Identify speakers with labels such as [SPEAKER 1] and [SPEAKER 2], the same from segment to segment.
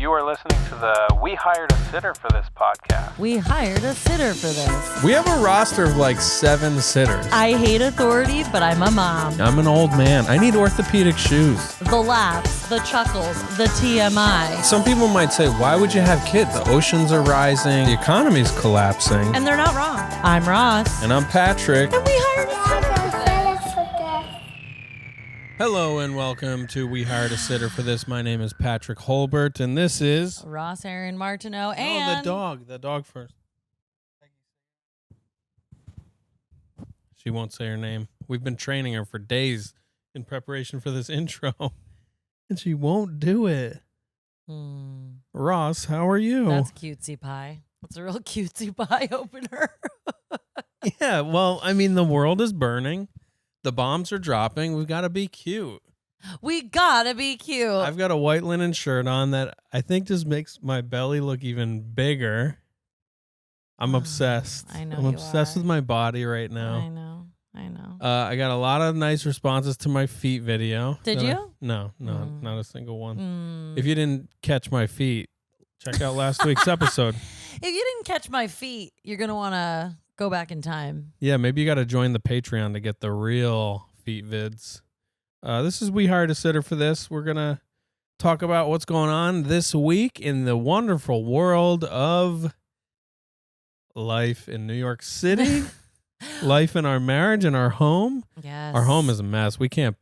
[SPEAKER 1] You are listening to the We Hired a Sitter for This podcast.
[SPEAKER 2] We hired a sitter for this.
[SPEAKER 3] We have a roster of like 7 sitters.
[SPEAKER 2] I hate authority, but I'm a mom.
[SPEAKER 3] I'm an old man. I need orthopedic shoes.
[SPEAKER 2] The laughs, the chuckles, the TMI.
[SPEAKER 3] Some people might say, why would you have kids? The oceans are rising. The economy's collapsing.
[SPEAKER 2] And they're not wrong. I'm Ross.
[SPEAKER 3] And I'm Patrick.
[SPEAKER 2] And we hired a sitter.
[SPEAKER 3] Hello and welcome to We Hired a Sitter for This. My name is Patrick Holbert, and this is...
[SPEAKER 2] Ross Aaron Martineau and...
[SPEAKER 3] Oh, the dog. The dog first. She won't say her name. We've been training her for days in preparation for this intro, and she won't do it. Ross, how are you?
[SPEAKER 2] That's cutesy pie. That's a real cutesy pie opener.
[SPEAKER 3] Yeah, well, I mean, the world is burning. The bombs are dropping. We've got to be cute.
[SPEAKER 2] We gotta be cute.
[SPEAKER 3] I've got a white linen shirt on that I think just makes my belly look even bigger. I'm obsessed.
[SPEAKER 2] I know
[SPEAKER 3] I'm obsessed with my body right now.
[SPEAKER 2] I know.
[SPEAKER 3] I got a lot of nice responses to my feet video.
[SPEAKER 2] Did you?
[SPEAKER 3] No, not a single one. If you didn't catch my feet, check out last week's episode.
[SPEAKER 2] If you didn't catch my feet, you're going to want to go back in time.
[SPEAKER 3] Yeah, maybe you got to join the Patreon to get the real feet vids. This is We Hired a Sitter for This. We're going to talk about what's going on this week in the wonderful world of life in New York City, life in our marriage and our home.
[SPEAKER 2] Yes.
[SPEAKER 3] Our home is a mess. We can't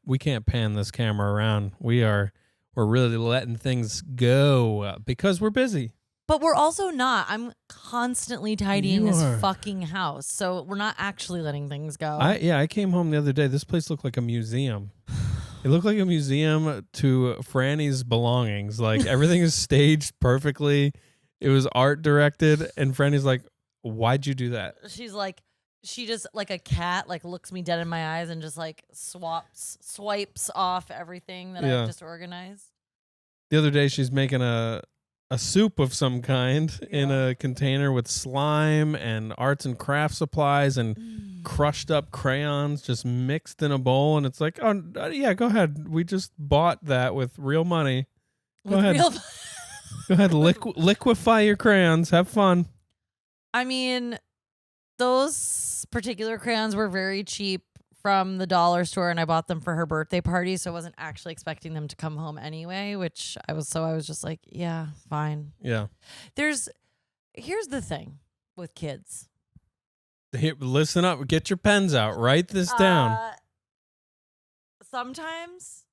[SPEAKER 3] pan this camera around. We're really letting things go because we're busy.
[SPEAKER 2] But we're also not. I'm constantly tidying this fucking house. So we're not actually letting things go.
[SPEAKER 3] I came home the other day. This place looked like a museum. It looked like a museum to Franny's belongings. Like everything is staged perfectly. It was art directed. And Franny's like, why'd you do that?
[SPEAKER 2] She's like, she just like a cat, like looks me dead in my eyes and just like swipes off everything that I've just organized.
[SPEAKER 3] The other day she's making a soup of some kind in a container with slime and arts and craft supplies and crushed up crayons just mixed in a bowl. And it's like, oh, yeah, go ahead. We just bought that with real money. Go ahead. Go ahead. Liquefy your crayons. Have fun.
[SPEAKER 2] I mean, those particular crayons were very cheap from the dollar store, and I bought them for her birthday party, so I wasn't actually expecting them to come home anyway, which I was just like, yeah, fine.
[SPEAKER 3] Yeah.
[SPEAKER 2] Here's the thing with kids.
[SPEAKER 3] Here, listen up. Get your pens out. Write this down.
[SPEAKER 2] Sometimes,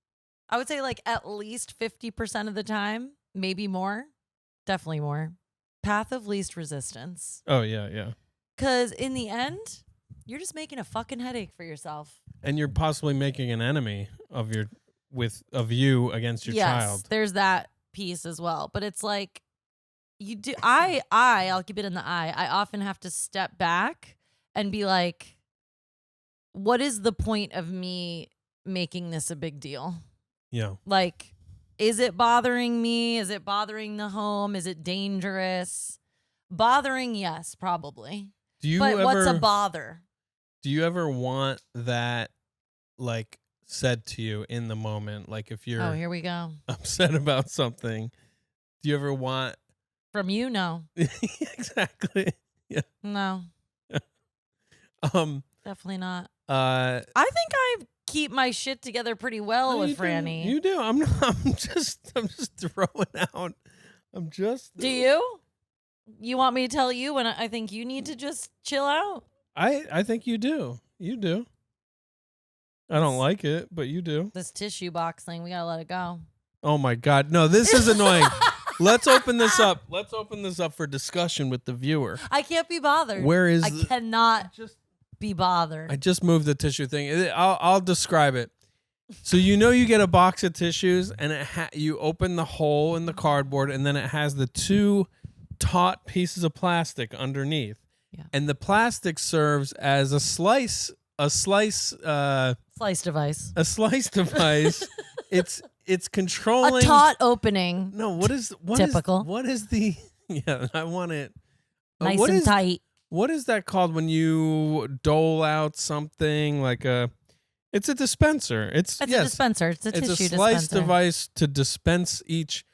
[SPEAKER 2] I would say like at least 50% of the time, maybe more, definitely more, path of least resistance.
[SPEAKER 3] Oh, yeah.
[SPEAKER 2] Because in the end, you're just making a fucking headache for yourself. And
[SPEAKER 3] you're possibly making an enemy of you against your child.
[SPEAKER 2] There's that piece as well. But it's like I'll keep it in the eye. I often have to step back and be like, what is the point of me making this a big deal? Yeah. Like, is it bothering me? Is it bothering the home? Is it dangerous? Bothering, yes, probably. What's a bother?
[SPEAKER 3] Do you ever want that, like, said to you in the moment? Like, if you're
[SPEAKER 2] here we go,
[SPEAKER 3] upset about something, do you ever want
[SPEAKER 2] from you? No.
[SPEAKER 3] Exactly. Yeah.
[SPEAKER 2] No. Definitely not. I think I keep my shit together pretty well with Franny.
[SPEAKER 3] You do. I'm just throwing out.
[SPEAKER 2] Do you? You want me to tell you when I think you need to just chill out?
[SPEAKER 3] I think you do. You do. I don't like it, but you do.
[SPEAKER 2] This tissue box thing, we gotta let it go.
[SPEAKER 3] Oh my God. No, this is annoying. Let's open this up. Let's open this up for discussion with the viewer.
[SPEAKER 2] I can't be bothered.
[SPEAKER 3] I
[SPEAKER 2] cannot be bothered.
[SPEAKER 3] I just moved the tissue thing. I'll describe it. So you get a box of tissues and you open the hole in the cardboard and then it has the 2 taut pieces of plastic underneath. Yeah. And the plastic serves as a slice
[SPEAKER 2] device.
[SPEAKER 3] A slice device. It's controlling
[SPEAKER 2] a taut opening.
[SPEAKER 3] No, what is
[SPEAKER 2] typical?
[SPEAKER 3] What is the Yeah, I want it
[SPEAKER 2] nice and tight.
[SPEAKER 3] What is that called when you dole out something like a It's a dispenser. It's a
[SPEAKER 2] dispenser. It's a tissue dispenser.
[SPEAKER 3] It's a slice device to dispense each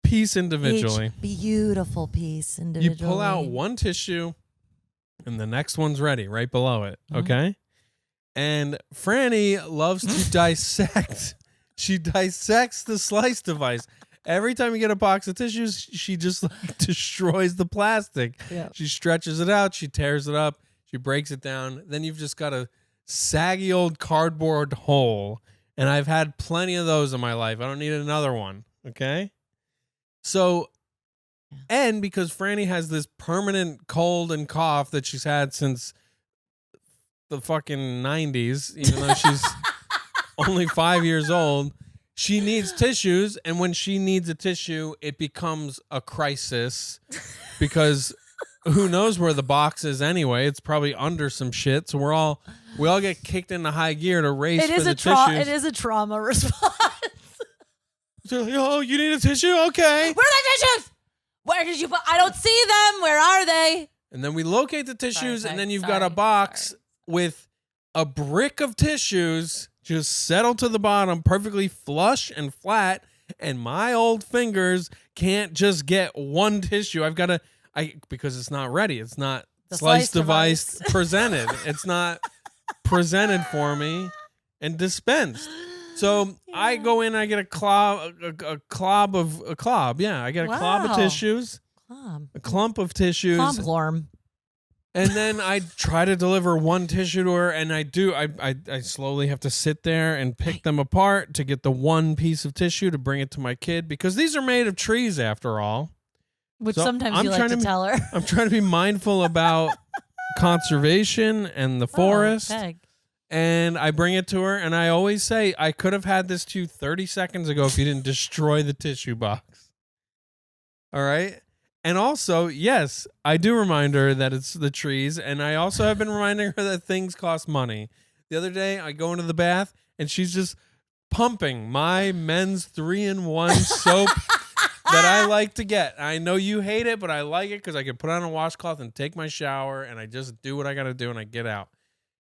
[SPEAKER 3] piece individually.
[SPEAKER 2] Each beautiful piece individually.
[SPEAKER 3] You pull out one tissue, and the next one's ready right below it. Okay? And Franny loves to dissect. She dissects the slice device. Every time you get a box of tissues, she just destroys the plastic.
[SPEAKER 2] Yeah.
[SPEAKER 3] She stretches it out. She tears it up. She breaks it down. Then you've just got a saggy old cardboard hole. And I've had plenty of those in my life. I don't need another one. Okay? So, and because Franny has this permanent cold and cough that she's had since the fucking 90s, even though she's only 5 years old, she needs tissues. And when she needs a tissue, it becomes a crisis because who knows where the box is anyway. It's probably under some shit. So we all get kicked into high gear to race for the tissues.
[SPEAKER 2] It is a trauma response.
[SPEAKER 3] So, oh, you need a tissue? Okay.
[SPEAKER 2] Where are the tissues? Where did you put? I don't see them. Where are they?
[SPEAKER 3] And then we locate the tissues, and then you've got a box with a brick of tissues just settled to the bottom, perfectly flush and flat, and my old fingers can't just get one tissue. I've got to, because it's not ready. It's not the slice device presented. It's not presented for me and dispensed. So I go in, I get a clob. Yeah, I get a clob of tissues. A clump of tissues.
[SPEAKER 2] Clomplorm.
[SPEAKER 3] And then I try to deliver one tissue to her, and I do. I slowly have to sit there and pick them apart to get the one piece of tissue to bring it to my kid, because these are made of trees after all.
[SPEAKER 2] Which so sometimes you like to tell her.
[SPEAKER 3] I'm trying to be mindful about conservation and the forest. And I bring it to her, and I always say, I could have had this to you 30 seconds ago if you didn't destroy the tissue box. All right? And also, yes, I do remind her that it's the trees, and I also have been reminding her that things cost money. The other day, I go into the bath, and she's just pumping my men's 3-in-1 soap that I like to get. I know you hate it, but I like it because I can put on a washcloth and take my shower, and I just do what I got to do, and I get out.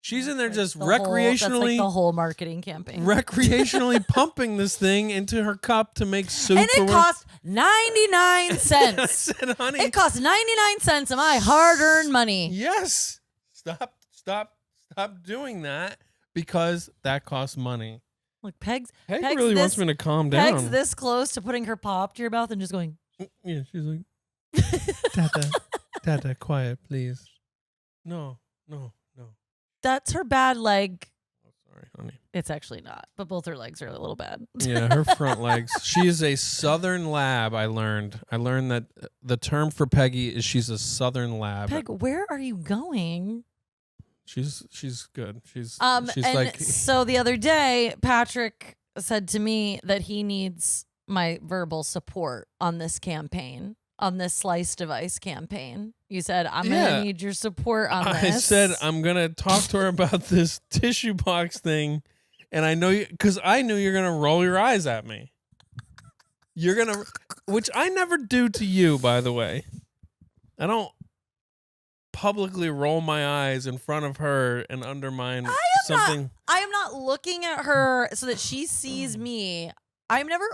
[SPEAKER 3] She's in there just recreationally.
[SPEAKER 2] That's like the whole marketing campaign.
[SPEAKER 3] Recreationally pumping this thing into her cup to make soup.
[SPEAKER 2] And it cost 99 cents.
[SPEAKER 3] I said, honey,
[SPEAKER 2] it cost 99 cents of my hard-earned money.
[SPEAKER 3] Yes. Stop doing that, because that costs money.
[SPEAKER 2] Look, Peg
[SPEAKER 3] really wants me to calm down.
[SPEAKER 2] Peg's this close to putting her paw up to your mouth and just going.
[SPEAKER 3] Yeah, she's like, Tata, quiet, please. No.
[SPEAKER 2] That's her bad leg.
[SPEAKER 3] Oh, sorry, honey.
[SPEAKER 2] It's actually not, but both her legs are a little bad.
[SPEAKER 3] Yeah, her front legs. She is a Southern lab, I learned. I learned that the term for Peggy is she's a Southern lab.
[SPEAKER 2] Peg, where are you going?
[SPEAKER 3] She's good. She's
[SPEAKER 2] so the other day, Patrick said to me that he needs my verbal support on this campaign, on this slice device campaign. You said, I'm going to need your support on this.
[SPEAKER 3] I said, I'm going to talk to her about this tissue box thing. And I know you, because I knew you're going to roll your eyes at me. You're going to, which I never do to you, by the way. I don't publicly roll my eyes in front of her and undermine something.
[SPEAKER 2] I am not looking at her so that she sees me. I'm never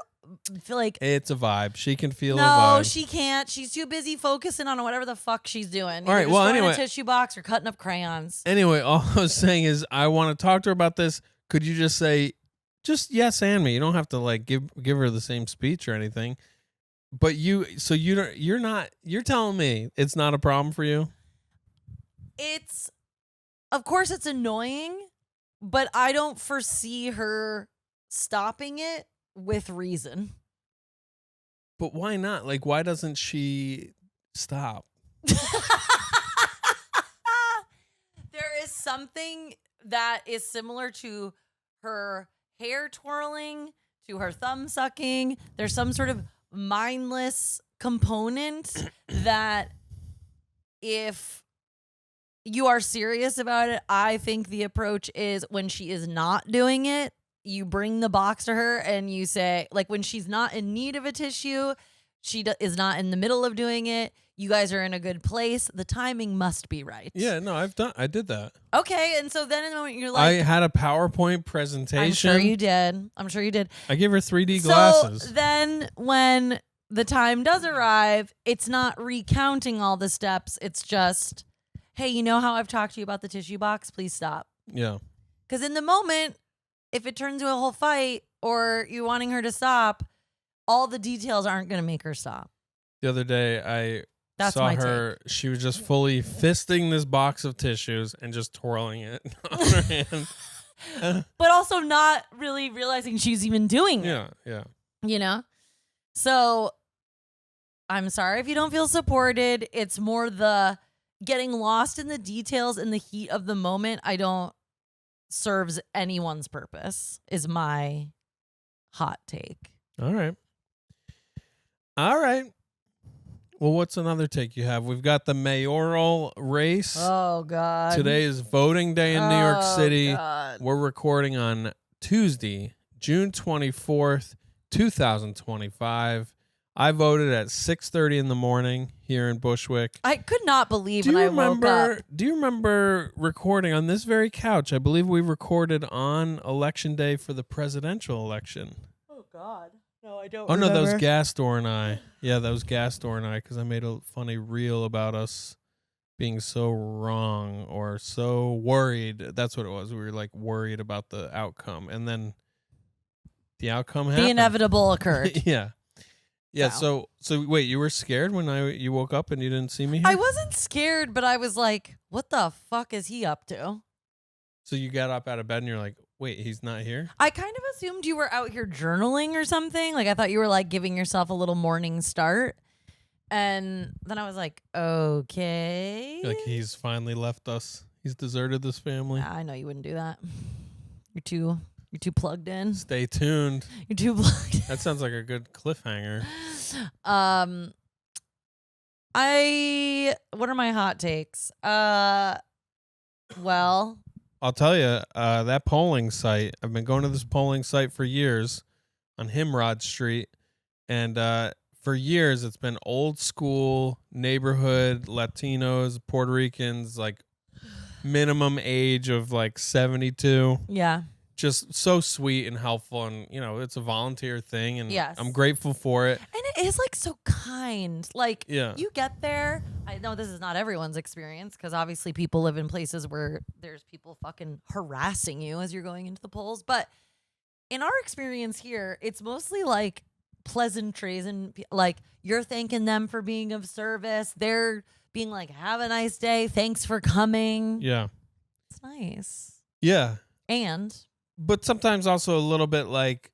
[SPEAKER 2] feel like
[SPEAKER 3] it's a vibe. She can feel a vibe.
[SPEAKER 2] No, she can't. She's too busy focusing on whatever the fuck she's doing.
[SPEAKER 3] All right. Well, anyway,
[SPEAKER 2] a tissue box or cutting up crayons.
[SPEAKER 3] Anyway, all I was saying is I want to talk to her about this. Could you just say, just yes and me? You don't have to like give her the same speech or anything. But you're telling me it's not a problem for you?
[SPEAKER 2] Of course it's annoying, but I don't foresee her stopping it with reason.
[SPEAKER 3] But why not? Like, why doesn't she stop?
[SPEAKER 2] There is something that is similar to her hair twirling, to her thumb sucking. There's some sort of mindless component that if you are serious about it, I think the approach is when she is not doing it, you bring the box to her and you say, like, when she's not in need of a tissue, she is not in the middle of doing it, you guys are in a good place, the timing must be right.
[SPEAKER 3] Yeah, no, I did that.
[SPEAKER 2] Okay, and so then in the moment you're like,
[SPEAKER 3] I had a PowerPoint presentation.
[SPEAKER 2] I'm sure you did.
[SPEAKER 3] I gave her 3D glasses.
[SPEAKER 2] So then when the time does arrive, it's not recounting all the steps. It's just, hey, you know how I've talked to you about the tissue box? Please stop.
[SPEAKER 3] Yeah.
[SPEAKER 2] Because in the moment, if it turns into a whole fight or you wanting her to stop, all the details aren't going to make her stop.
[SPEAKER 3] The other day, I saw her. Take. She was just fully fisting this box of tissues and just twirling it on her hand.
[SPEAKER 2] But also not really realizing she's even doing it.
[SPEAKER 3] Yeah.
[SPEAKER 2] You know? So I'm sorry if you don't feel supported. It's more the getting lost in the details in the heat of the moment. I don't serves anyone's purpose is my hot take.
[SPEAKER 3] All right. Well, what's another take you have? We've got the mayoral race.
[SPEAKER 2] Oh, God.
[SPEAKER 3] Today is voting day in New York City.
[SPEAKER 2] God.
[SPEAKER 3] We're recording on Tuesday, June 24th, 2025. I voted at 6:30 in the morning here in Bushwick.
[SPEAKER 2] I could not believe when I woke up.
[SPEAKER 3] Do you remember recording on this very couch? I believe we recorded on Election Day for the presidential election.
[SPEAKER 2] Oh, God. No, I don't
[SPEAKER 3] remember. No, that was Gastor and I. Yeah, that was Gastor and I, because I made a funny reel about us being so wrong or so worried. That's what it was. We were like worried about the outcome. And then the outcome happened.
[SPEAKER 2] The inevitable occurred.
[SPEAKER 3] Yeah. Yeah,
[SPEAKER 2] wow.
[SPEAKER 3] So wait, you were scared when you woke up and you didn't see me here?
[SPEAKER 2] I wasn't scared, but I was like, what the fuck is he up to?
[SPEAKER 3] So you got up out of bed and you're like, wait, he's not here?
[SPEAKER 2] I kind of assumed you were out here journaling or something. Like, I thought you were, like, giving yourself a little morning start. And then I was like, okay.
[SPEAKER 3] Like, he's finally left us. He's deserted this family.
[SPEAKER 2] I know you wouldn't do that. You're too plugged in.
[SPEAKER 3] Stay tuned.
[SPEAKER 2] You're too plugged in.
[SPEAKER 3] That sounds like a good cliffhanger.
[SPEAKER 2] What are my hot takes? Well,
[SPEAKER 3] I'll tell you, that polling site, I've been going to this polling site for years on Himrod Street. And for years, it's been old school neighborhood Latinos, Puerto Ricans, like minimum age of like 72.
[SPEAKER 2] Yeah.
[SPEAKER 3] Just so sweet and helpful. And, you know, it's a volunteer thing. And
[SPEAKER 2] yes.
[SPEAKER 3] I'm grateful for it.
[SPEAKER 2] And it is like so kind. Like,
[SPEAKER 3] yeah.
[SPEAKER 2] You get there. I know this is not everyone's experience because obviously people live in places where there's people fucking harassing you as you're going into the polls. But in our experience here, it's mostly like pleasantries and like you're thanking them for being of service. They're being like, have a nice day. Thanks for coming.
[SPEAKER 3] Yeah.
[SPEAKER 2] It's nice.
[SPEAKER 3] Yeah.
[SPEAKER 2] But
[SPEAKER 3] sometimes also a little bit like,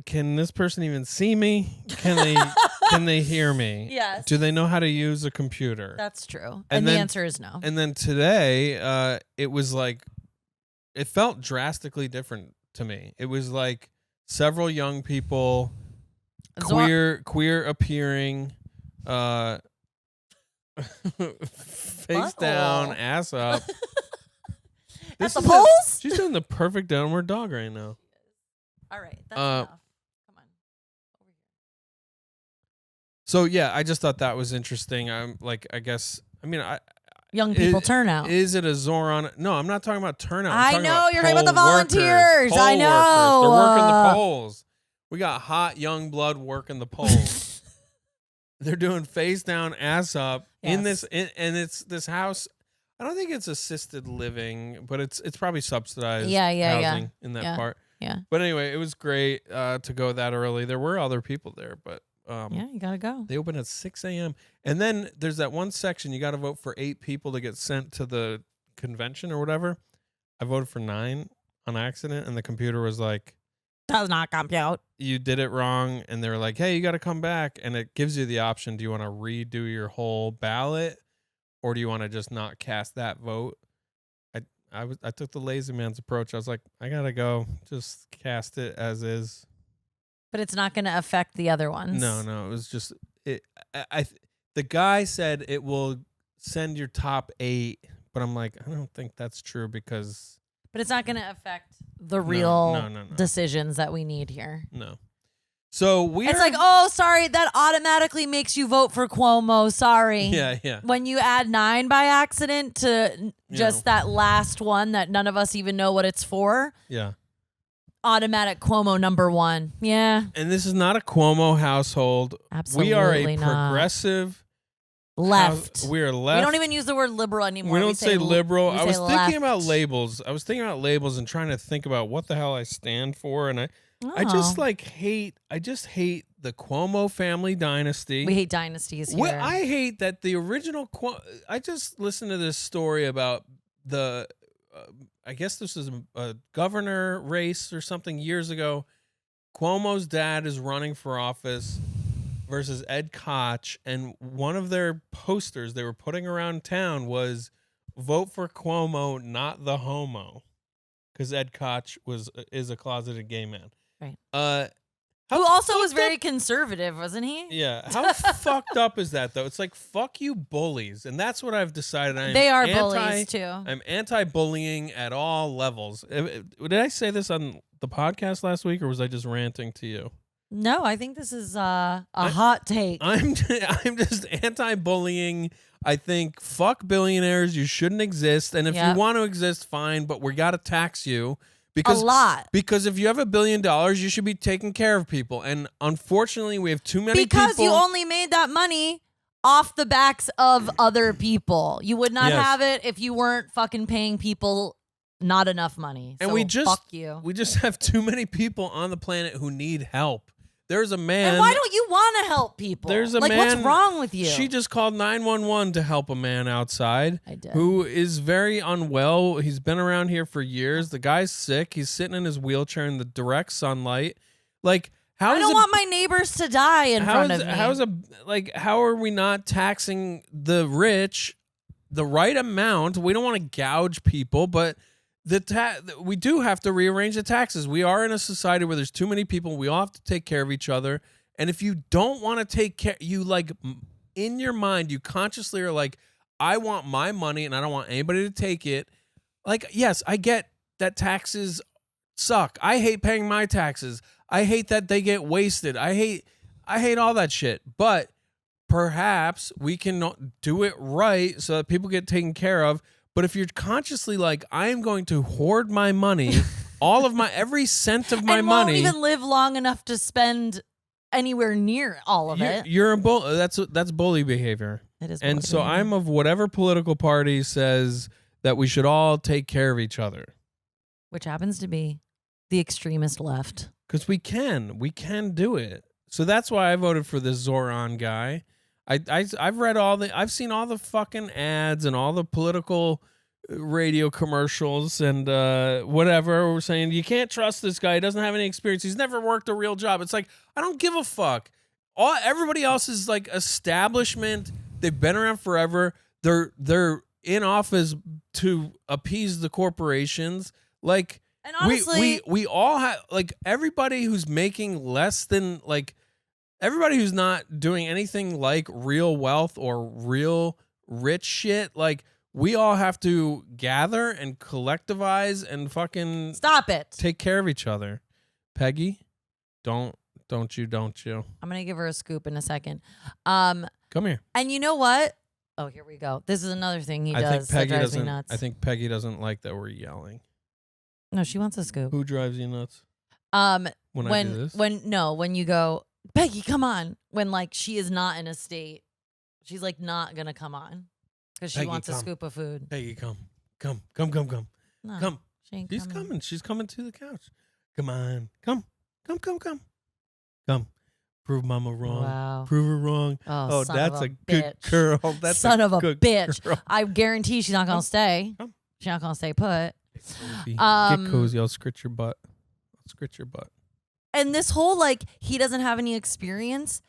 [SPEAKER 3] can this person even see me? Can they hear me?
[SPEAKER 2] Yes.
[SPEAKER 3] Do they know how to use a computer?
[SPEAKER 2] That's true. And the answer is no.
[SPEAKER 3] And then today, it was like, it felt drastically different to me. It was like several young people, queer appearing, face down, ass up.
[SPEAKER 2] At the polls?
[SPEAKER 3] She's doing the perfect downward dog right now.
[SPEAKER 2] All right. That's enough. Come on. Over here.
[SPEAKER 3] So, yeah, I just thought that was interesting. I'm like, I guess, I mean,
[SPEAKER 2] young people turnout.
[SPEAKER 3] Is it a Zoron? No, I'm not talking about turnout.
[SPEAKER 2] I know. You're talking about the volunteers. I know.
[SPEAKER 3] They're working the polls. We got hot young blood working the polls. They're doing face down, ass up in this, and it's this house. I don't think it's assisted living, but it's probably subsidized housing in that part.
[SPEAKER 2] Yeah.
[SPEAKER 3] But anyway, it was great to go that early. There were other people there, but
[SPEAKER 2] yeah, you gotta go.
[SPEAKER 3] They open at 6 a.m. And then there's that one section you got to vote for 8 people to get sent to the convention or whatever. I voted for 9 on accident, and the computer was like,
[SPEAKER 2] "Does not compute.
[SPEAKER 3] You did it wrong." And they were like, "Hey, you got to come back." And it gives you the option: do you want to redo your whole ballot? Or do you want to just not cast that vote? I took the lazy man's approach. I was like, I gotta go. Just cast it as is.
[SPEAKER 2] But it's not going to affect the other ones.
[SPEAKER 3] No. It was just it. The guy said it will send your top 8, but I'm like, I don't think that's true because.
[SPEAKER 2] But it's not going to affect the real decisions that we need here.
[SPEAKER 3] No. So
[SPEAKER 2] it's like, oh, sorry, that automatically makes you vote for Cuomo. Sorry.
[SPEAKER 3] Yeah.
[SPEAKER 2] When you add 9 by accident to just that last one that none of us even know what it's for.
[SPEAKER 3] Yeah.
[SPEAKER 2] automatic Cuomo #1. Yeah.
[SPEAKER 3] And this is not a Cuomo household.
[SPEAKER 2] Absolutely
[SPEAKER 3] we are a
[SPEAKER 2] not.
[SPEAKER 3] progressive
[SPEAKER 2] left.
[SPEAKER 3] We are left.
[SPEAKER 2] We don't even use the word liberal anymore.
[SPEAKER 3] We don't say liberal.
[SPEAKER 2] I
[SPEAKER 3] was thinking about labels. I was thinking about labels and trying to think about what the hell I stand for. And I just hate the Cuomo family dynasty.
[SPEAKER 2] We hate dynasties here.
[SPEAKER 3] Well, I hate that the original I just listened to this story about the I guess this is a governor race or something years ago. Cuomo's dad is running for office versus Ed Koch, and one of their posters they were putting around town was "Vote for Cuomo, not the homo," because Ed Koch is a closeted gay man.
[SPEAKER 2] Right. Who also was very conservative, wasn't he?
[SPEAKER 3] Yeah. How fucked up is that, though? It's like, fuck you, bullies. And that's what I've decided.
[SPEAKER 2] They are bullies, too.
[SPEAKER 3] I'm anti-bullying at all levels. Did I say this on the podcast last week, or was I just ranting to you?
[SPEAKER 2] No, I think this is a hot take.
[SPEAKER 3] I'm just anti-bullying. I think, fuck billionaires. You shouldn't exist. And if you want to exist, fine, but we got to tax you. Because,
[SPEAKER 2] a lot.
[SPEAKER 3] Because if you have $1 billion, you should be taking care of people. And unfortunately, we have too many people.
[SPEAKER 2] Because you only made that money off the backs of other people. You would not have it if you weren't fucking paying people not enough money.
[SPEAKER 3] And
[SPEAKER 2] so fuck you.
[SPEAKER 3] We just have too many people on the planet who need help. There's a man.
[SPEAKER 2] And why don't you want to help people?
[SPEAKER 3] There's a
[SPEAKER 2] man. What's wrong with you?
[SPEAKER 3] She just called 911 to help a man outside.
[SPEAKER 2] I did.
[SPEAKER 3] Who is very unwell. He's been around here for years. The guy's sick. He's sitting in his wheelchair in the direct sunlight. Like,
[SPEAKER 2] I don't want my neighbors to die in front of me.
[SPEAKER 3] How are we not taxing the rich the right amount? We don't want to gouge people, but we do have to rearrange the taxes. We are in a society where there's too many people. We all have to take care of each other. And if you don't want to take care, you in your mind, you consciously are like, I want my money and I don't want anybody to take it. Like, yes, I get that taxes suck. I hate paying my taxes. I hate that they get wasted. I hate all that shit. But perhaps we can do it right so that people get taken care of. But if you're consciously like, I am going to hoard my money, every cent of my money,
[SPEAKER 2] won't even live long enough to spend anywhere near all of it.
[SPEAKER 3] You're a bull. That's bully behavior.
[SPEAKER 2] It is.
[SPEAKER 3] And so
[SPEAKER 2] behavior.
[SPEAKER 3] I'm of whatever political party says that we should all take care of each other,
[SPEAKER 2] which happens to be the extremist left.
[SPEAKER 3] Because we can do it. So that's why I voted for this Zoron guy. I've read I've seen all the fucking ads and all the political radio commercials and whatever. We're saying you can't trust this guy. He doesn't have any experience. He's never worked a real job. It's like, I don't give a fuck. Everybody else is like establishment. They've been around forever. They're in office to appease the corporations. Like,
[SPEAKER 2] and honestly,
[SPEAKER 3] we all have, like, everybody who's making less than, like, everybody who's not doing anything like real wealth or real rich shit, like, we all have to gather and collectivize and fucking
[SPEAKER 2] stop it.
[SPEAKER 3] Take care of each other. Peggy, don't you.
[SPEAKER 2] I'm going to give her a scoop in a second.
[SPEAKER 3] Come here.
[SPEAKER 2] And you know what? Oh, here we go. This is another thing he does that drives me nuts.
[SPEAKER 3] I think Peggy doesn't like that we're yelling.
[SPEAKER 2] No, she wants a scoop.
[SPEAKER 3] Who drives you nuts?
[SPEAKER 2] When you go, Peggy, come on. When, like, she is not in a state, she's, like, not going to come on because she wants a scoop of food.
[SPEAKER 3] Peggy, come. No, come. She's coming. She's coming to the couch. Come on. Come. Prove mama wrong.
[SPEAKER 2] Wow.
[SPEAKER 3] Prove her wrong.
[SPEAKER 2] Oh,
[SPEAKER 3] that's a good girl. That's
[SPEAKER 2] son of a
[SPEAKER 3] good
[SPEAKER 2] bitch.
[SPEAKER 3] Girl.
[SPEAKER 2] I guarantee she's not going to stay.
[SPEAKER 3] Come.
[SPEAKER 2] She's not going to stay put.
[SPEAKER 3] Get cozy. I'll scritch your butt.
[SPEAKER 2] And this whole, like, he doesn't have any experience.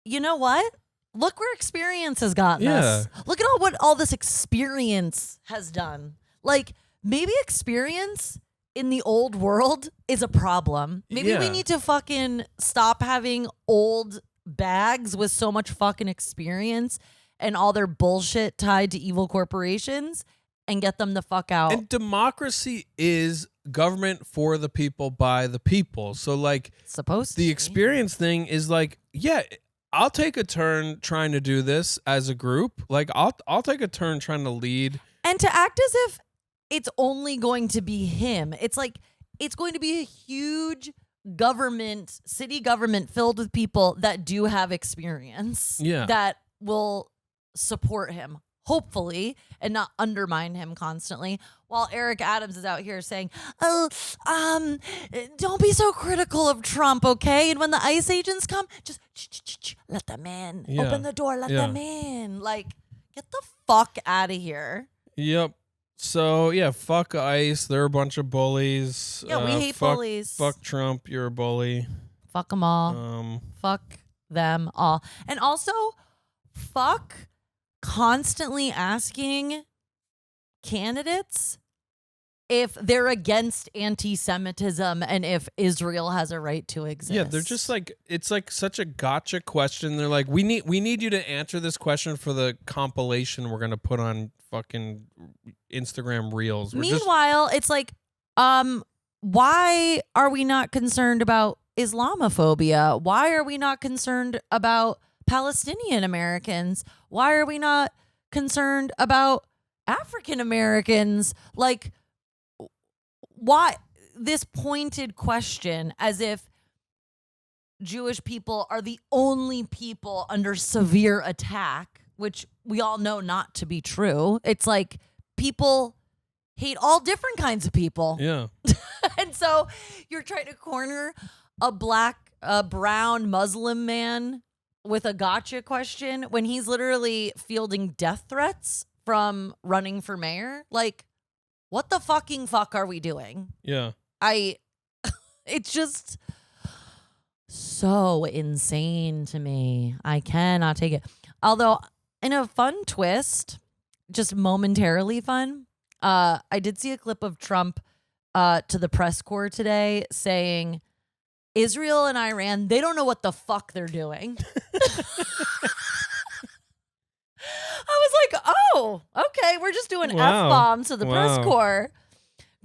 [SPEAKER 2] You know what? Look where experience has gotten us. Look at what all this experience has done. Like, maybe experience in the old world is a problem. Maybe we need to fucking stop having old bags with so much fucking experience and all their bullshit tied to evil corporations and get them the fuck out.
[SPEAKER 3] And democracy is government for the people by the people. So, like, the experience thing is like, I'll take a turn trying to do this as a group. Like, I'll take a turn trying to lead.
[SPEAKER 2] And to act as if it's only going to be him. It's like, it's going to be a huge city government filled with people that do have experience that will support him, hopefully, and not undermine him constantly, while Eric Adams is out here saying, don't be so critical of Trump, okay? And when the ICE agents come, just let them in. Open the door, let them in. Like, get the fuck out of here.
[SPEAKER 3] Yep. So, yeah, fuck ICE. They're a bunch of bullies.
[SPEAKER 2] Yeah, we hate bullies.
[SPEAKER 3] Fuck Trump. You're a bully.
[SPEAKER 2] Fuck them all. Fuck them all. And also, fuck constantly asking candidates if they're against anti-Semitism and if Israel has a right to exist.
[SPEAKER 3] Yeah, they're just like, it's like such a gotcha question. They're like, we need you to answer this question for the compilation we're gonna put on fucking Instagram Reels.
[SPEAKER 2] Meanwhile, it's like, why are we not concerned about Islamophobia? Why are we not concerned about Palestinian Americans? Why are we not concerned about African Americans? Like, why this pointed question as if Jewish people are the only people under severe attack, which we all know not to be true. It's like people hate all different kinds of people.
[SPEAKER 3] Yeah.
[SPEAKER 2] And so you're trying to corner a brown Muslim man with a gotcha question when he's literally fielding death threats from running for mayor. Like, what the fucking fuck are we doing?
[SPEAKER 3] Yeah.
[SPEAKER 2] It's just so insane to me. I cannot take it. Although, in a fun twist, just momentarily fun, I did see a clip of Trump to the press corps today saying, Israel and Iran, they don't know what the fuck they're doing. I was like, oh, okay, we're just doing F-bombs to the press corps.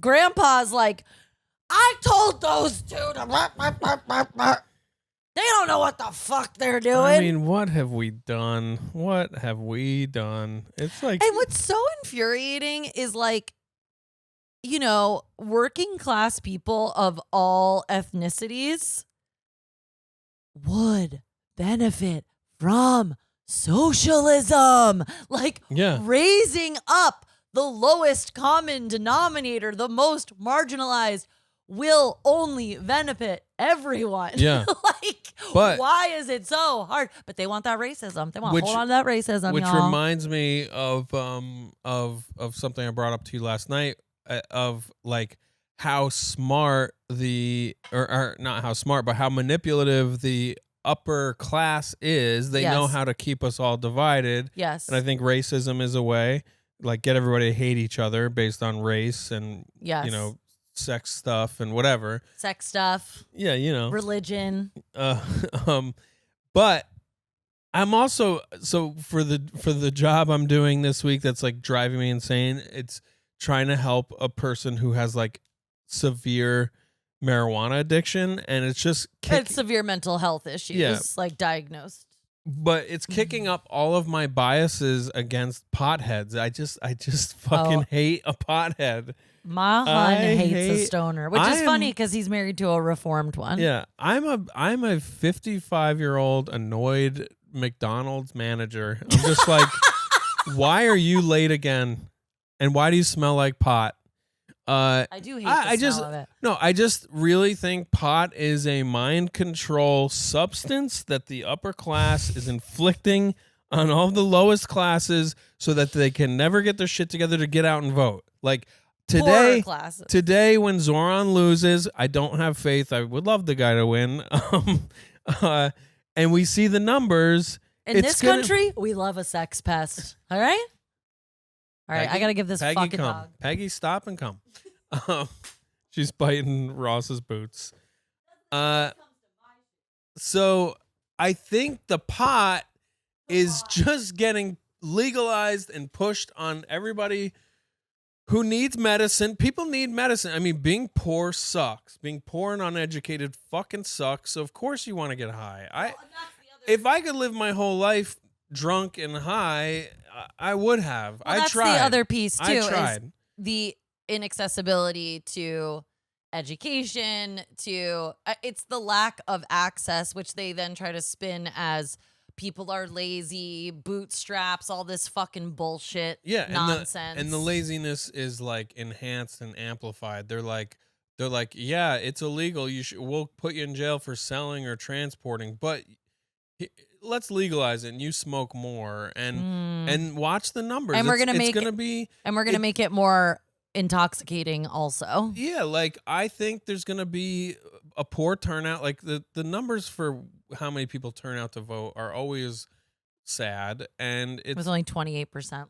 [SPEAKER 2] Grandpa's like, I told those two to... They don't know what the fuck they're doing.
[SPEAKER 3] I mean, what have we done? What have we done? It's like...
[SPEAKER 2] And what's so infuriating is like, you know, working class people of all ethnicities would benefit from socialism, like raising up the lowest common denominator, the most marginalized, will only benefit everyone.
[SPEAKER 3] Yeah.
[SPEAKER 2] Like, why is it so hard? But they want that racism. They want to hold on to that racism.
[SPEAKER 3] Which
[SPEAKER 2] y'all.
[SPEAKER 3] reminds me of something I brought up to you last night, of like how smart or not how smart, but how manipulative the upper class is. They know how to keep us all divided.
[SPEAKER 2] Yes.
[SPEAKER 3] And I think racism is a way, like, get everybody to hate each other based on race and, you know, sex stuff and whatever.
[SPEAKER 2] Sex stuff.
[SPEAKER 3] Yeah, you know.
[SPEAKER 2] Religion.
[SPEAKER 3] But I'm also, so for the job I'm doing this week that's like driving me insane, it's trying to help a person who has like severe marijuana addiction, and it's just
[SPEAKER 2] it's severe mental health issues, like diagnosed.
[SPEAKER 3] But it's kicking up all of my biases against potheads. I just fucking hate a pothead.
[SPEAKER 2] My hun hates a stoner, which is funny because he's married to a reformed one.
[SPEAKER 3] Yeah, I'm a 55-year-old annoyed McDonald's manager. I'm just like, why are you late again? And why do you smell like pot?
[SPEAKER 2] I do hate the smell of it.
[SPEAKER 3] No, I just really think pot is a mind control substance that the upper class is inflicting on all the lowest classes so that they can never get their shit together to get out and vote. Like today when Zoron loses, I don't have faith. I would love the guy to win. And we see the numbers.
[SPEAKER 2] In this country, we love a sex pest. All right? All right, I got to give this fucking dog.
[SPEAKER 3] Peggy, stop and come. She's biting Ross's boots. So I think the pot is just getting legalized and pushed on everybody who needs medicine. People need medicine. I mean, being poor sucks. Being poor and uneducated fucking sucks. So of course you want to get high. If I could live my whole life drunk and high, I would have.
[SPEAKER 2] Well,
[SPEAKER 3] I
[SPEAKER 2] that's
[SPEAKER 3] tried.
[SPEAKER 2] The other piece too
[SPEAKER 3] is
[SPEAKER 2] the inaccessibility to education to it's the lack of access, which they then try to spin as people are lazy, bootstraps, all this fucking bullshit nonsense.
[SPEAKER 3] And the laziness is like enhanced and amplified. They're like, yeah, it's illegal. We'll put you in jail for selling or transporting, but let's legalize it and you smoke more and watch the numbers.
[SPEAKER 2] And we're gonna make it more intoxicating also.
[SPEAKER 3] Yeah, like I think there's gonna be a poor turnout. Like the numbers for how many people turn out to vote are always sad, and it
[SPEAKER 2] was only 28%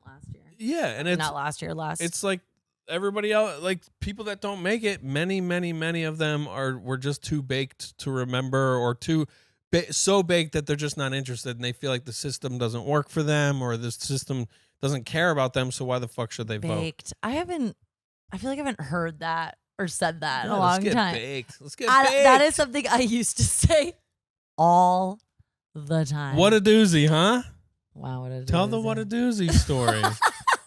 [SPEAKER 2] last year.
[SPEAKER 3] Yeah, and it's
[SPEAKER 2] not last year.
[SPEAKER 3] It's like everybody else, like people that don't make it. Many of them were just too baked to remember, or so baked that they're just not interested, and they feel like the system doesn't work for them, or the system doesn't care about them. So why the fuck should they vote?
[SPEAKER 2] I feel like I haven't heard that or said that in a long time.
[SPEAKER 3] Let's get baked.
[SPEAKER 2] That is something I used to say all the time.
[SPEAKER 3] What a doozy, huh?
[SPEAKER 2] Wow, what a doozy.
[SPEAKER 3] Tell the what a doozy story.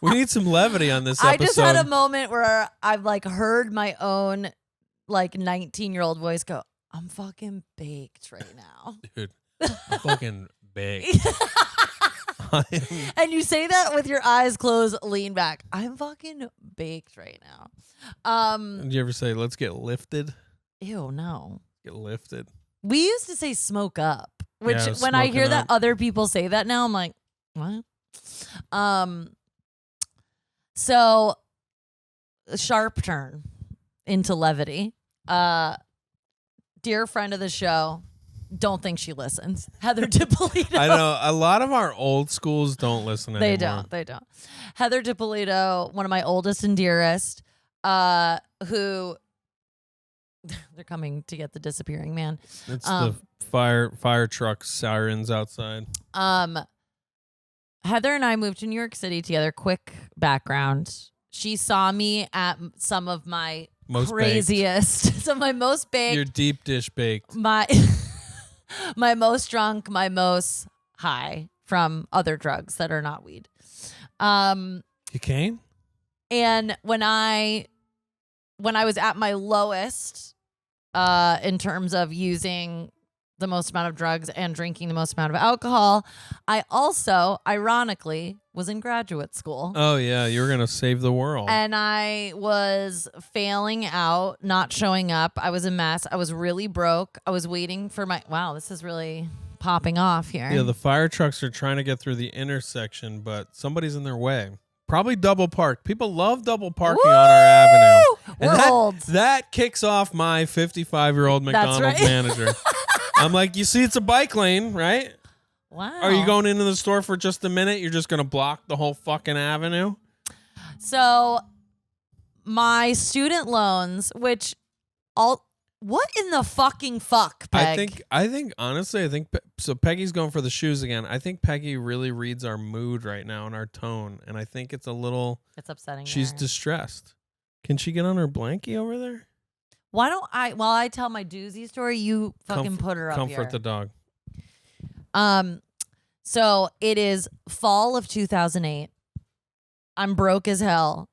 [SPEAKER 3] We need some levity on this episode.
[SPEAKER 2] I just had a moment where I've like heard my own like 19-year-old voice go, I'm fucking baked right now.
[SPEAKER 3] Dude, I'm fucking baked.
[SPEAKER 2] And you say that with your eyes closed, lean back. I'm fucking baked right now.
[SPEAKER 3] Did you ever say, let's get lifted?
[SPEAKER 2] Ew, no.
[SPEAKER 3] Get lifted.
[SPEAKER 2] We used to say smoke up, which when I hear that other people say that now, I'm like, what? So sharp turn into levity. Dear friend of the show, don't think she listens. Heather DiPolito.
[SPEAKER 3] I know a lot of our old schools don't listen anymore.
[SPEAKER 2] They don't. Heather DiPolito, one of my oldest and dearest, who they're coming to get the disappearing man.
[SPEAKER 3] It's the fire truck sirens outside.
[SPEAKER 2] Heather and I moved to New York City together. Quick background. She saw me at some of my craziest, some of my most baked.
[SPEAKER 3] Your deep dish baked.
[SPEAKER 2] My most drunk, my most high from other drugs that are not weed.
[SPEAKER 3] Cocaine?
[SPEAKER 2] And when I was at my lowest, in terms of using the most amount of drugs and drinking the most amount of alcohol, I also, ironically, was in graduate school.
[SPEAKER 3] Oh, yeah. You were going to save the world.
[SPEAKER 2] And I was failing out, not showing up. I was a mess. I was really broke. I was waiting for wow, this is really popping off here.
[SPEAKER 3] Yeah, the fire trucks are trying to get through the intersection, but somebody's in their way. Probably double park. People love double parking on our avenue.
[SPEAKER 2] We're old.
[SPEAKER 3] That kicks off my 55-year-old McDonald's manager. I'm like, you see, it's a bike lane, right?
[SPEAKER 2] Wow.
[SPEAKER 3] Are you going into the store for just a minute? You're just going to block the whole fucking avenue?
[SPEAKER 2] So my student loans, what in the fucking fuck, Peg?
[SPEAKER 3] I think honestly, so Peggy's going for the shoes again. I think Peggy really reads our mood right now and our tone. And I think it's
[SPEAKER 2] upsetting.
[SPEAKER 3] She's distressed. Can she get on her blankie over there?
[SPEAKER 2] Why don't while I tell my Doozy story, you fucking put her up here.
[SPEAKER 3] Comfort the dog.
[SPEAKER 2] So it is fall of 2008. I'm broke as hell.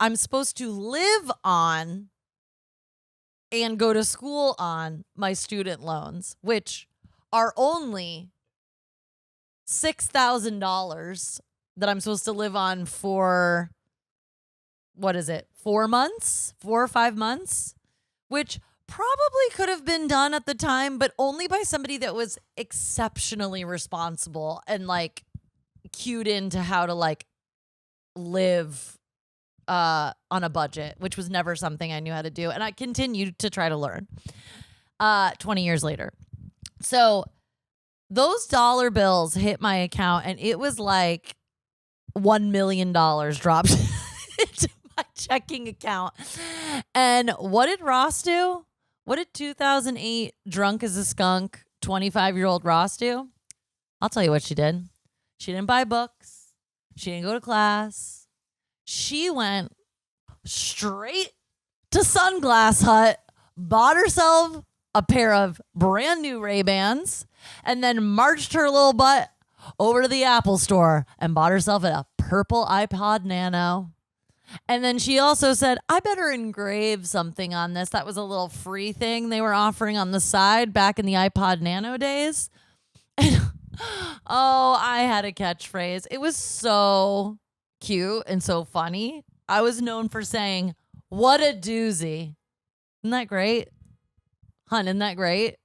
[SPEAKER 2] I'm supposed to live on and go to school on my student loans, which are only $6,000 that I'm supposed to live on for, 4 months? 4 or 5 months? Which probably could have been done at the time, but only by somebody that was exceptionally responsible and like cued into how to like live on a budget, which was never something I knew how to do. And I continued to try to learn 20 years later. So those dollar bills hit my account and it was like $1 million dropped into my checking account. And what did Ross do? What did 2008 drunk as a skunk 25-year-old Ross do? I'll tell you what she did. She didn't buy books. She didn't go to class. She went straight to Sunglass Hut, bought herself a pair of brand new Ray-Bans, and then marched her little butt over to the Apple store and bought herself a purple iPod Nano. And then she also said, I better engrave something on this. That was a little free thing they were offering on the side back in the iPod Nano days. And, oh, I had a catchphrase. It was so cute and so funny. I was known for saying, what a doozy. Isn't that great? Hun, isn't that great?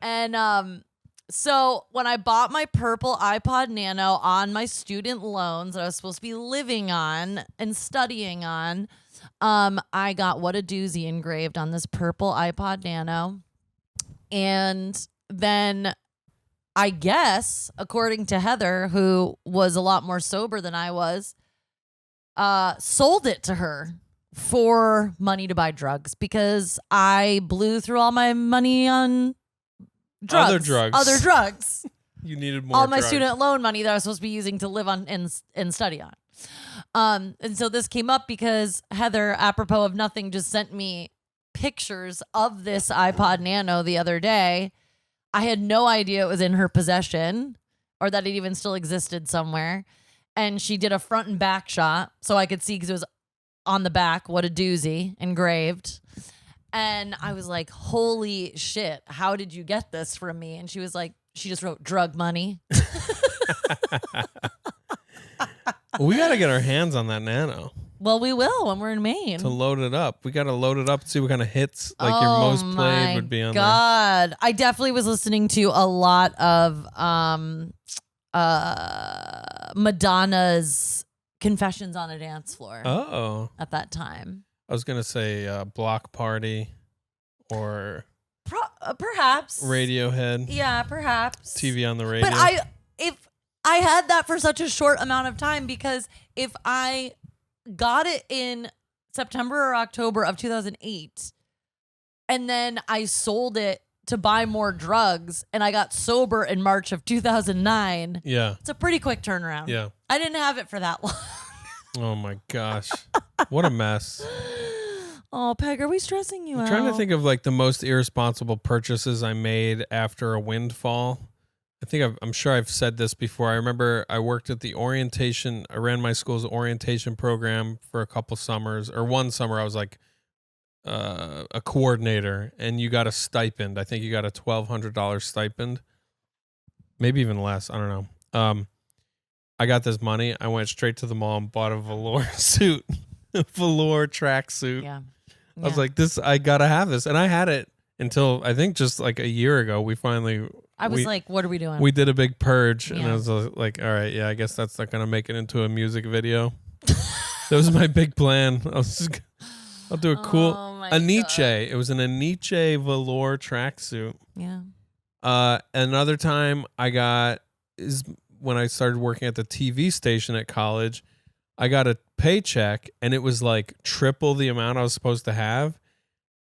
[SPEAKER 2] And so when I bought my purple iPod Nano on my student loans that I was supposed to be living on and studying on, I got what a doozy engraved on this purple iPod Nano. And then I guess, according to Heather, who was a lot more sober than I was, sold it to her for money to buy drugs because I blew through all my money on drugs. Other drugs.
[SPEAKER 3] You needed more
[SPEAKER 2] all my
[SPEAKER 3] drugs.
[SPEAKER 2] Student loan money that I was supposed to be using to live on and study on. And so this came up because Heather, apropos of nothing, just sent me pictures of this iPod Nano the other day. I had no idea it was in her possession or that it even still existed somewhere. And she did a front and back shot so I could see because it was on the back, what a doozy, engraved. And I was like, holy shit, how did you get this from me? And she was like, she just wrote drug money.
[SPEAKER 3] We got to get our hands on that Nano.
[SPEAKER 2] Well, we will when we're in Maine.
[SPEAKER 3] To load it up. We got to load it up, see what kind of hits your most played would be on there.
[SPEAKER 2] God. I definitely was listening to a lot of Madonna's Confessions on a Dance Floor.
[SPEAKER 3] Oh.
[SPEAKER 2] At that time.
[SPEAKER 3] I was going to say Block Party or
[SPEAKER 2] perhaps
[SPEAKER 3] Radiohead.
[SPEAKER 2] Yeah, perhaps.
[SPEAKER 3] TV on the radio.
[SPEAKER 2] But if I had that for such a short amount of time because if I got it in September or October of 2008 and then I sold it to buy more drugs and I got sober in March of 2009.
[SPEAKER 3] Yeah.
[SPEAKER 2] It's a pretty quick turnaround.
[SPEAKER 3] Yeah.
[SPEAKER 2] I didn't have it for that long.
[SPEAKER 3] Oh my gosh. What a mess.
[SPEAKER 2] Oh, Peg, are we stressing you out?
[SPEAKER 3] I'm trying to think of like the most irresponsible purchases I made after a windfall. I'm sure I've said this before. I remember I worked at the orientation. I ran my school's orientation program for a couple summers, or one summer I was like a coordinator, and you got a stipend. I think you got a $1,200 stipend, maybe even less. I don't know. I got this money. I went straight to the mall and bought a velour suit, a velour tracksuit.
[SPEAKER 2] Yeah.
[SPEAKER 3] I was like, I gotta have this, and I had it until I think just like a year ago.
[SPEAKER 2] I was like, what are we doing?
[SPEAKER 3] We did a big purge, and I was like, all right, yeah, I guess that's not gonna make it into a music video. That was my big plan. I'll do a cool Aniche. God. It was an Aniche velour tracksuit.
[SPEAKER 2] Yeah.
[SPEAKER 3] Another time I got is when I started working at the TV station at college. I got a paycheck, and it was like triple the amount I was supposed to have.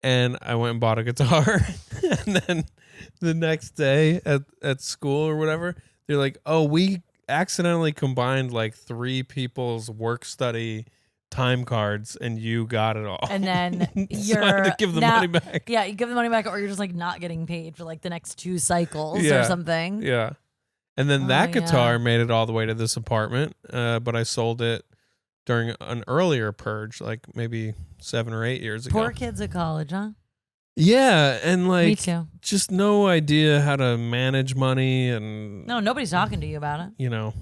[SPEAKER 3] And I went and bought a guitar. And then the next day at school or whatever, they're like, oh, we accidentally combined like 3 people's work study time cards, and you got it all.
[SPEAKER 2] And then
[SPEAKER 3] so I had to give the money back.
[SPEAKER 2] Yeah, you give the money back, or you're just like not getting paid for like the next 2 cycles or something.
[SPEAKER 3] Yeah. And then that guitar made it all the way to this apartment, but I sold it during an earlier purge, like maybe 7 or 8 years ago.
[SPEAKER 2] Poor kids at college, huh?
[SPEAKER 3] Yeah, and like
[SPEAKER 2] Me too.
[SPEAKER 3] Just no idea how to manage money, and
[SPEAKER 2] no, nobody's talking to you about it.
[SPEAKER 3] You know,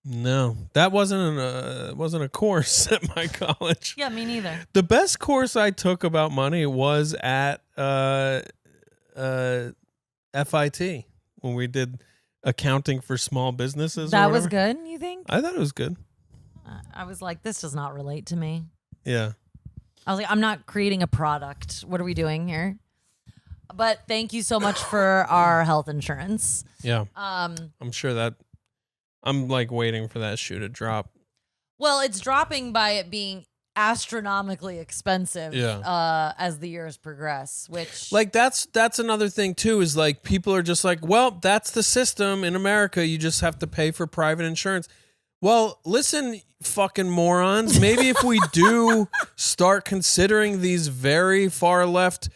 [SPEAKER 2] no,
[SPEAKER 3] that wasn't a course at my college.
[SPEAKER 2] Yeah, me neither.
[SPEAKER 3] The best course I took about money was at FIT when we did accounting for small businesses.
[SPEAKER 2] That was good, you think?
[SPEAKER 3] I thought it was good.
[SPEAKER 2] I was like, this does not relate to me.
[SPEAKER 3] Yeah.
[SPEAKER 2] I was like, I'm not creating a product. What are we doing here? But thank you so much for our health insurance.
[SPEAKER 3] Yeah. I'm sure that I'm like waiting for that shoe to drop.
[SPEAKER 2] Well, it's dropping by it being astronomically expensive as the years progress, which
[SPEAKER 3] like that's another thing too, is like people are just like, well, that's the system in America. You just have to pay for private insurance. Well, listen, fucking morons. Maybe if we do start considering these very far left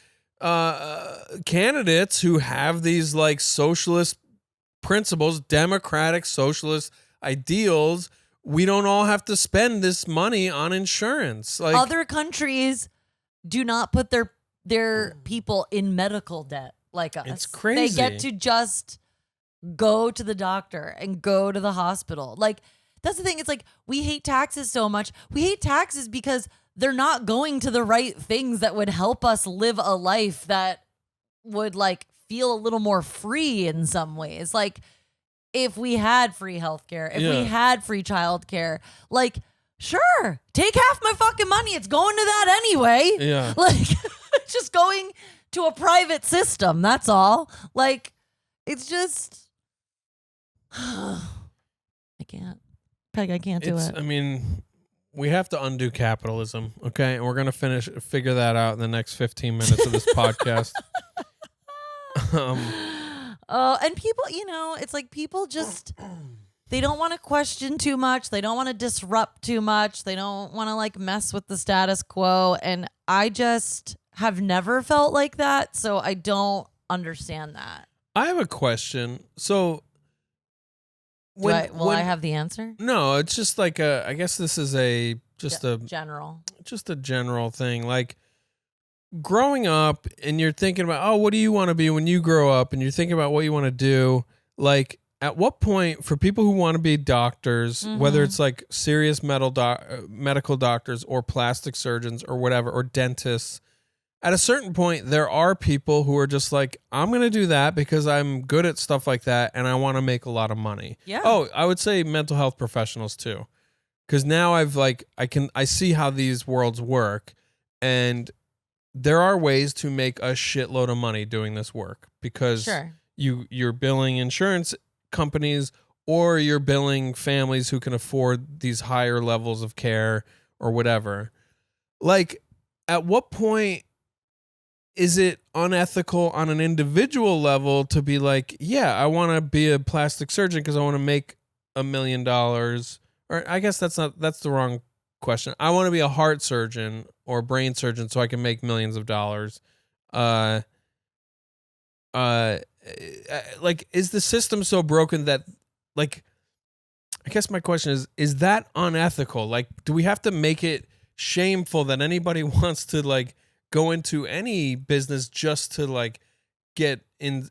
[SPEAKER 3] candidates who have these like socialist principles, democratic socialist ideals, we don't all have to spend this money on insurance. Like
[SPEAKER 2] other countries do not put their people in medical debt like us.
[SPEAKER 3] It's crazy.
[SPEAKER 2] They get to just go to the doctor and go to the hospital. Like, that's the thing. It's like, we hate taxes so much. We hate taxes because they're not going to the right things that would help us live a life that would like feel a little more free in some ways. Like, if we had free healthcare, if we had free childcare, like, sure, take half my fucking money. It's going to that anyway.
[SPEAKER 3] Yeah.
[SPEAKER 2] Like, just going to a private system. That's all. Like, it's just, I can't. Peg, I can't do it.
[SPEAKER 3] I mean, we have to undo capitalism, okay? And we're going to figure that out in the next 15 minutes of this podcast.
[SPEAKER 2] And people, it's like people just, they don't want to question too much. They don't want to disrupt too much. They don't want to like mess with the status quo. And I just have never felt like that. So I don't understand that.
[SPEAKER 3] I have a question. So
[SPEAKER 2] I have the answer?
[SPEAKER 3] No, it's just like I guess this is a general thing. Like, growing up and you're thinking about, oh, what do you want to be when you grow up? And you're thinking about what you want to do. Like, at what point, for people who want to be doctors, whether it's like serious medical doctors or plastic surgeons or whatever, or dentists, at a certain point, there are people who are just like, I'm going to do that because I'm good at stuff like that and I want to make a lot of money.
[SPEAKER 2] Yeah.
[SPEAKER 3] Oh, I would say mental health professionals too. Because now I see how these worlds work, and there are ways to make a shitload of money doing this work because you're billing insurance companies or you're billing families who can afford these higher levels of care or whatever. Like, at what point is it unethical on an individual level to be like, yeah, I want to be a plastic surgeon because I want to make $1 million? Or I guess that's the wrong question. I want to be a heart surgeon or brain surgeon so I can make millions of dollars. Like, is the system so broken that, like, I guess my question is that unethical? Like, do we have to make it shameful that anybody wants to like go into any business just to like get in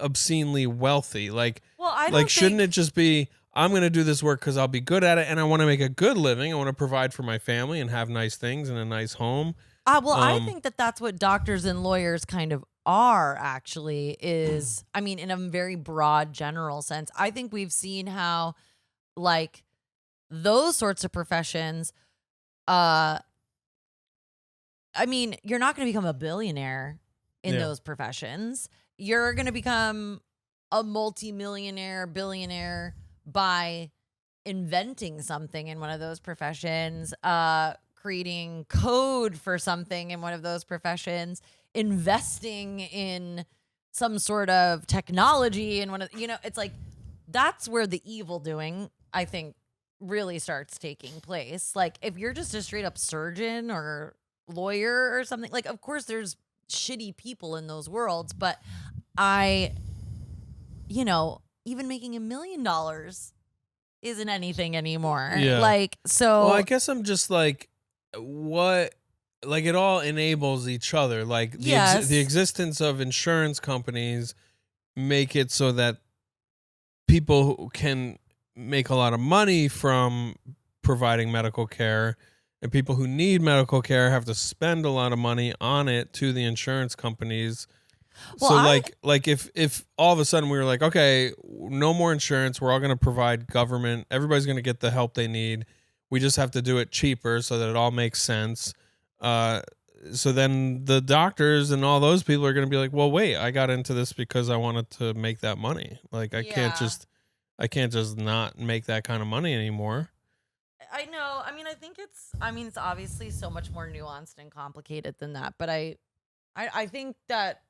[SPEAKER 3] obscenely wealthy? Like, well, shouldn't it just be, I'm going to do this work because I'll be good at it and I want to make a good living. I want to provide for my family and have nice things and a nice home.
[SPEAKER 2] I think that's what doctors and lawyers kind of are actually is, I mean, in a very broad general sense. I think we've seen how like those sorts of professions, I mean, you're not going to become a billionaire in those professions. You're going to become a multimillionaire, billionaire by inventing something in one of those professions, creating code for something in one of those professions, investing in some sort of technology in one of, it's like, that's where the evil doing, I think, really starts taking place. Like, if you're just a straight up surgeon or lawyer or something, like, of course there's shitty people in those worlds, but even making $1 million isn't anything anymore.
[SPEAKER 3] Yeah.
[SPEAKER 2] Like, so.
[SPEAKER 3] Well, I guess I'm just like, what? Like, it all enables each other. Like, the existence of insurance companies make it so that people can make a lot of money from providing medical care, and people who need medical care have to spend a lot of money on it to the insurance companies. Well, so like if all of a sudden we were like, okay, no more insurance, we're all going to provide government, everybody's going to get the help they need, we just have to do it cheaper so that it all makes sense. So then the doctors and all those people are going to be like, well, wait, I got into this because I wanted to make that money. Like, I can't just not make that kind of money anymore.
[SPEAKER 2] I know. I mean, it's obviously so much more nuanced and complicated than that. But I think that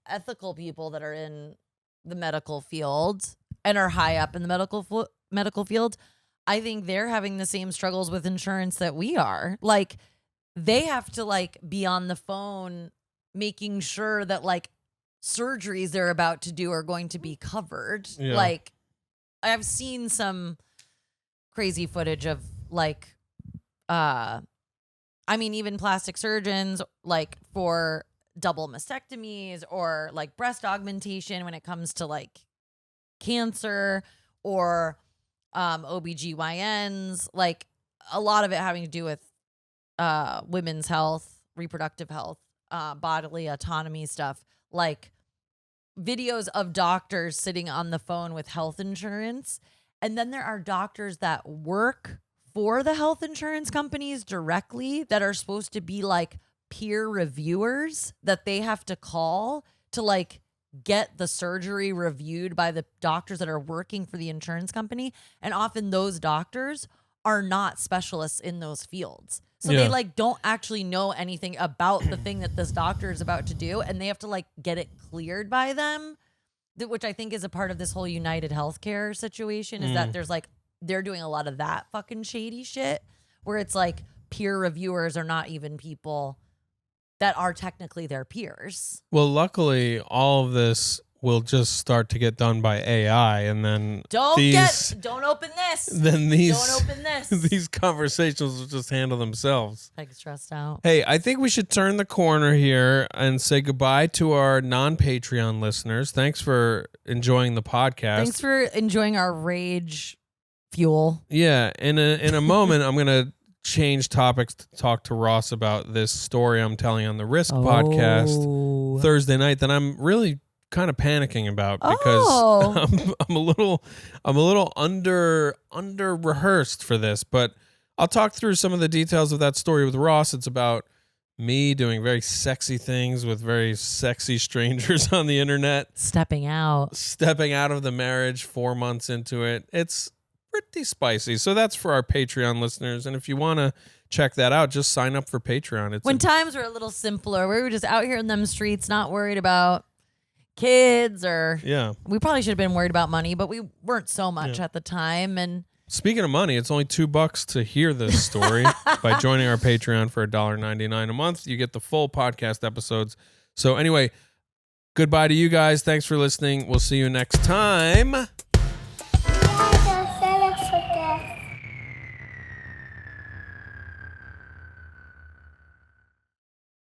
[SPEAKER 2] ethical people that are in the medical field and are high up in the medical field, I think they're having the same struggles with insurance that we are. Like, they have to like be on the phone making sure that like surgeries they're about to do are going to be covered. Yeah. Like, I've seen some crazy footage of like, I mean, even plastic surgeons like for double mastectomies or like breast augmentation when it comes to like cancer or OBGYNs, like a lot of it having to do with women's health, reproductive health, bodily autonomy stuff, like videos of doctors sitting on the phone with health insurance. And then there are doctors that work for the health insurance companies directly that are supposed to be like peer reviewers that they have to call to like get the surgery reviewed by the doctors that are working for the insurance company. And often those doctors are not specialists in those fields. So they like don't actually know anything about the thing that this doctor is about to do. And they have to like get it cleared by them, which I think is a part of this whole United Healthcare situation is that there's like, they're doing a lot of that fucking shady shit where it's like peer reviewers are not even people that are technically their peers.
[SPEAKER 3] Well, luckily, all of this will just start to get done by AI, and then
[SPEAKER 2] don't open this.
[SPEAKER 3] Don't open this. These conversations will just handle themselves.
[SPEAKER 2] I get stressed out.
[SPEAKER 3] Hey, I think we should turn the corner here and say goodbye to our non-Patreon listeners. Thanks for enjoying the podcast.
[SPEAKER 2] Thanks for enjoying our rage fuel.
[SPEAKER 3] Yeah, in a moment, I'm gonna change topics to talk to Ross about this story I'm telling on the Risk podcast Thursday night that I'm really kind of panicking about because I'm a little under rehearsed for this, but I'll talk through some of the details of that story with Ross. It's about me doing very sexy things with very sexy strangers on the internet, stepping out of the marriage 4 months into it. It's pretty spicy. So that's for our Patreon listeners. And if you want to check that out, just sign up for Patreon. When
[SPEAKER 2] times were a little simpler, we were just out here in them streets, not worried about kids or we probably should have been worried about money, but we weren't so much at the time. And
[SPEAKER 3] speaking of money, it's only $2 to hear this story. By joining our Patreon for $1.99 a month, you get the full podcast episodes. So anyway, goodbye to you guys. Thanks for listening. We'll see you next time.